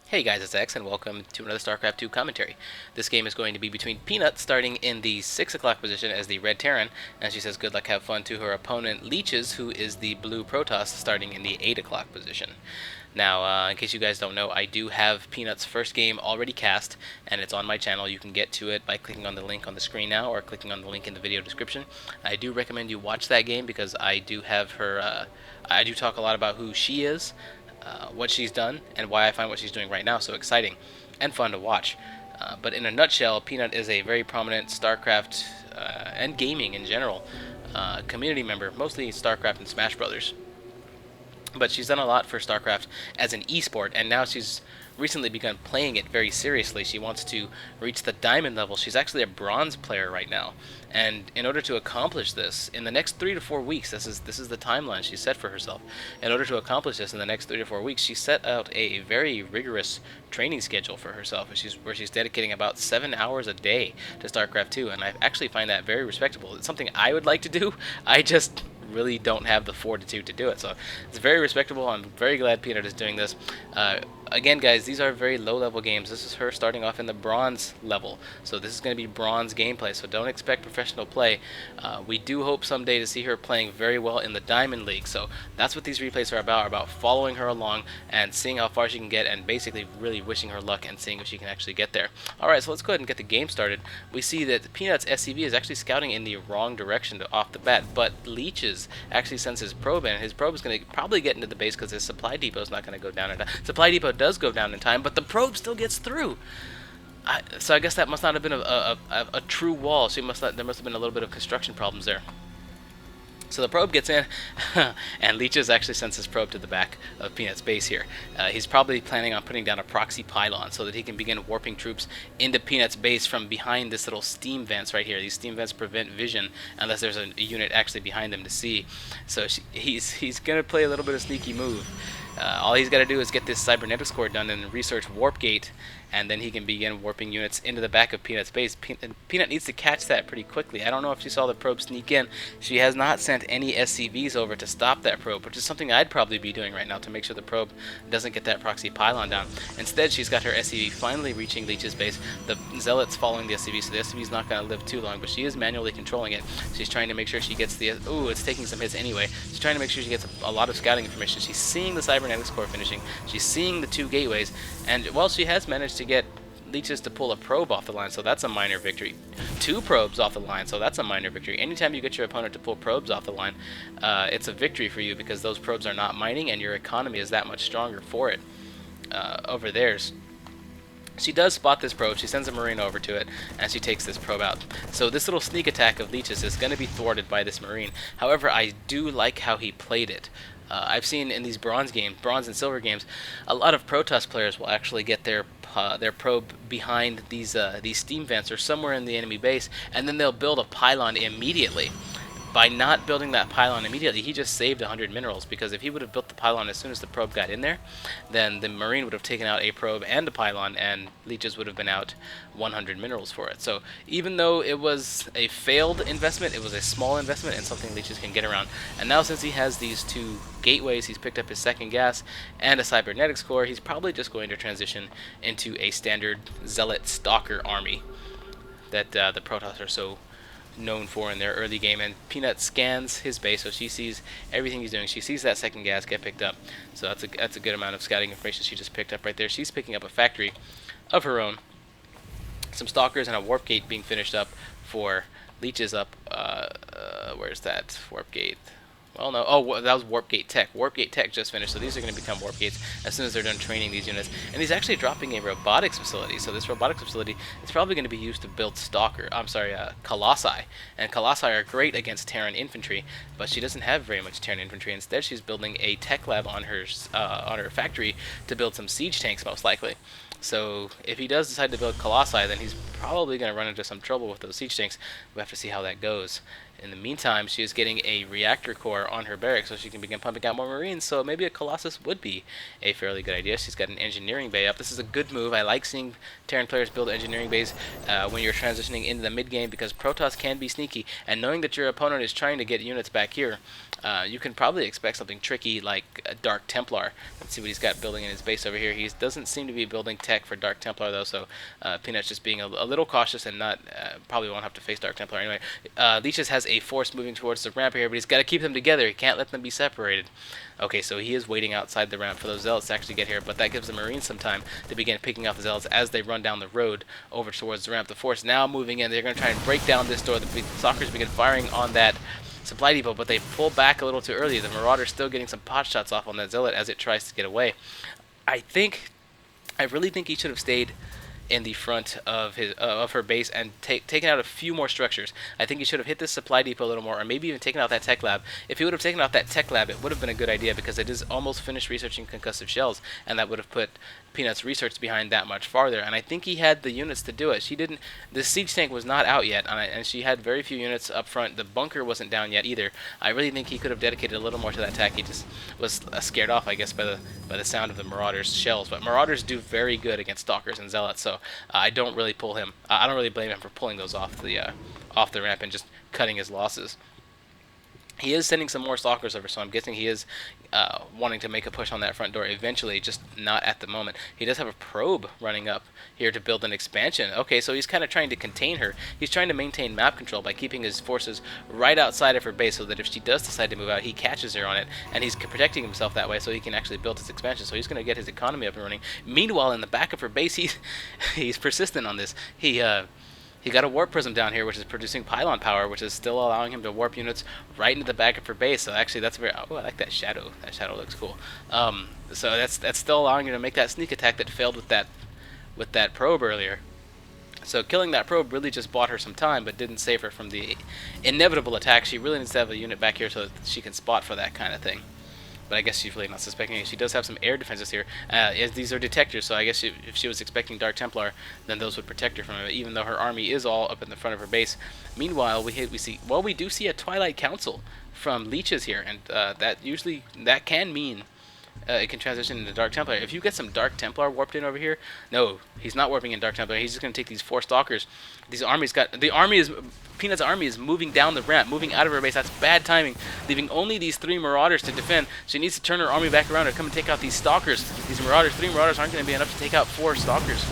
Hey guys, it's X, and welcome to another Starcraft 2 commentary. This game is going to be between Peanut, starting in the 6 o'clock position as the red Terran, and she says good luck, have fun to her opponent Leeches, who is the blue Protoss, starting in the 8 o'clock position. Now, in case you guys don't know, I do have Peanut's first game already cast, and it's on my channel. You can get to it by clicking on the link on the screen now, or clicking on the link in the video description. I do recommend you watch that game because I do have her, I do talk a lot about who she is, what she's done, and why I find what she's doing right now so exciting and fun to watch. But in a nutshell, Peanut is a very prominent StarCraft and gaming in general community member, mostly StarCraft and Smash Brothers. But she's done a lot for StarCraft as an esport, and now she's recently begun playing it very seriously. She wants to reach the diamond level. She's actually a bronze player right now, and in order to accomplish this in the next 3 to 4 weeks, this is the timeline she set for herself. In order to accomplish this in the next 3 to 4 weeks, she set out a very rigorous training schedule for herself, where she's dedicating about 7 hours a day to StarCraft 2, and I actually find that very respectable. It's something I would like to do. I just really don't have the fortitude to do it, so it's very respectable. I'm very glad Peanut is doing this. Again, guys, these are very low-level games. This is her starting off in the bronze level, so this is going to be bronze gameplay, so don't expect professional play. We do hope someday to see her playing very well in the Diamond League, so that's what these replays are about following her along and seeing how far she can get, and basically really wishing her luck and seeing if she can actually get there. Alright, so let's go ahead and get the game started. We see that Peanut's SCV is actually scouting in the wrong direction off the bat, but Leeches actually sends his probe in. His probe is going to probably get into the base because his supply depot is not going to go down in time. Supply depot does go down in time, but the probe still gets through. So I guess that must not have been a true wall. So there must have been a little bit of construction problems there. So the probe gets in, and Leeches actually sends his probe to the back of Peanut's base here. He's probably planning on putting down a proxy pylon so that he can begin warping troops into Peanut's base from behind this little steam vents right here. These steam vents prevent vision unless there's a unit actually behind them to see. So he's going to play a little bit of sneaky move. All he's got to do is get this cybernetics core done and research warp gate, and then he can begin warping units into the back of Peanut's base. Peanut needs to catch that pretty quickly. I don't know if she saw the probe sneak in. She has not sent any SCVs over to stop that probe, which is something I'd probably be doing right now to make sure the probe doesn't get that proxy pylon down. Instead, she's got her SCV finally reaching Leech's base. The Zealot's following the SCV, so the SCV's not going to live too long, but she is manually controlling it. She's trying to make sure she gets the... Ooh, it's taking some hits anyway. She's trying to make sure she gets a lot of scouting information. She's seeing the cybernetics core finishing. She's seeing the 2 gateways, and, well, she has managed to get Leeches to pull a probe off the line, so that's a minor victory. 2 probes off the line, so that's a minor victory. Anytime you get your opponent to pull probes off the line, it's a victory for you because those probes are not mining and your economy is that much stronger for it over theirs. She does spot this probe, she sends a Marine over to it, and she takes this probe out. So this little sneak attack of Leeches is going to be thwarted by this Marine. However, I do like how he played it. I've seen in these bronze and silver games, a lot of Protoss players will actually get their probe behind these steam vents or somewhere in the enemy base, and then they'll build a pylon immediately. By not building that pylon immediately, he just saved 100 minerals, because if he would have built the pylon as soon as the probe got in there, then the Marine would have taken out a probe and a pylon, and Leeches would have been out 100 minerals for it. So even though it was a failed investment, it was a small investment and something Leeches can get around. And now since he has these 2 gateways, he's picked up his 2nd gas and a cybernetics core, he's probably just going to transition into a standard Zealot Stalker army that the Protoss are so known for in their early game. And Peanut scans his base, so she sees everything he's doing. She sees that 2nd gas get picked up, so that's a good amount of scouting information she just picked up right there. She's picking up a factory of her own, some stalkers, and a warp gate being finished up for Leeches up. Where's that warp gate? Well, no. Oh, that was Warp Gate Tech. Warp Gate Tech just finished, so these are going to become Warp Gates as soon as they're done training these units. And he's actually dropping a robotics facility, so this robotics facility is probably going to be used to build Colossi. And Colossi are great against Terran infantry, but she doesn't have very much Terran infantry. Instead, she's building a tech lab on her factory to build some siege tanks, most likely. So if he does decide to build Colossi, then he's probably going to run into some trouble with those siege tanks. We'll have to see how that goes. In the meantime, she is getting a reactor core on her barracks so she can begin pumping out more Marines, so maybe a Colossus would be a fairly good idea. She's got an engineering bay up. This is a good move. I like seeing Terran players build engineering bays when you're transitioning into the mid-game, because Protoss can be sneaky, and knowing that your opponent is trying to get units back here, you can probably expect something tricky like a Dark Templar. Let's see what he's got building in his base over here. He doesn't seem to be building tech for Dark Templar though, so Peanut's just being a little cautious and not probably won't have to face Dark Templar anyway. Leeches has a force moving towards the ramp here, but he's got to keep them together. He can't let them be separated. Okay, so he is waiting outside the ramp for those Zealots to actually get here, but that gives the Marines some time to begin picking off the Zealots as they run down the road over towards the ramp. The force now moving in. They're going to try and break down this door. The Stalkers begin firing on that supply depot, but they pull back a little too early. The Marauder's still getting some pot shots off on that Zealot as it tries to get away. I really think he should have stayed in the front of his of her base and taken out a few more structures. I think he should have hit this supply depot a little more, or maybe even taken out that tech lab. If he would have taken out that tech lab, it would have been a good idea because it is almost finished researching concussive shells, and that would have put Peanut's research behind that much farther. And I think he had the units to do it. She didn't. The siege tank was not out yet, and she had very few units up front. The bunker wasn't down yet either. I really think he could have dedicated a little more to that attack. He just was scared off, I guess, by the sound of the Marauders' shells. But Marauders do very good against Stalkers and Zealots, so I don't really pull him. I don't really blame him for pulling those off the ramp and just cutting his losses. He is sending some more Stalkers over, so I'm guessing he is wanting to make a push on that front door eventually, just not at the moment. He does have a probe running up here to build an expansion. Okay, so he's kind of trying to contain her. He's trying to maintain map control by keeping his forces right outside of her base so that if she does decide to move out, he catches her on it, and he's protecting himself that way so he can actually build his expansion. So he's going to get his economy up and running. Meanwhile, in the back of her base, he's persistent on this. He got a warp prism down here, which is producing pylon power, which is still allowing him to warp units right into the back of her base. So actually, that's very. Oh, I like that shadow. That shadow looks cool. So that's still allowing him to make that sneak attack that failed with that probe earlier. So killing that probe really just bought her some time, but didn't save her from the inevitable attack. She really needs to have a unit back here so that she can spot for that kind of thing. But I guess she's really not suspecting it. She does have some air defenses here. As these are detectors, so I guess if she was expecting Dark Templar, then those would protect her from it, even though her army is all up in the front of her base. Meanwhile, we do see a Twilight Council from Leeches here, and that can mean it can transition into Dark Templar. If you get some Dark Templar warped in over here, no, he's not warping in Dark Templar. He's just going to take these 4 Stalkers. Peanut's army is moving down the ramp, moving out of her base. That's bad timing, leaving only these 3 Marauders to defend. She needs to turn her army back around and come and take out these Stalkers. These Marauders, 3 Marauders aren't going to be enough to take out 4 Stalkers.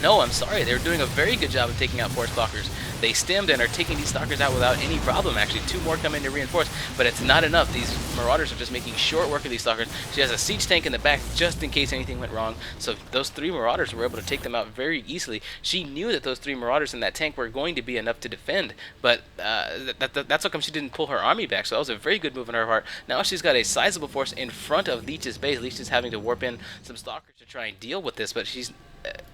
No, I'm sorry. They're doing a very good job of taking out 4 Stalkers. They stemmed and are taking these Stalkers out without any problem, actually. 2 more come in to reinforce, but it's not enough. These Marauders are just making short work of these Stalkers. She has a siege tank in the back just in case anything went wrong, so those 3 Marauders were able to take them out very easily. She knew that those 3 Marauders in that tank were going to be enough to defend, but that's how come she didn't pull her army back, so that was a very good move on her part. Now she's got a sizable force in front of Leech's base. Leech is having to warp in some Stalkers to try and deal with this, but she's...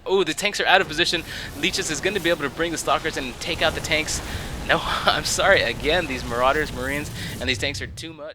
oh, the tanks are out of position. Leeches is going to be able to bring the Stalkers in and take out the tanks. No, I'm sorry. Again, these Marauders, Marines, and these tanks are too much.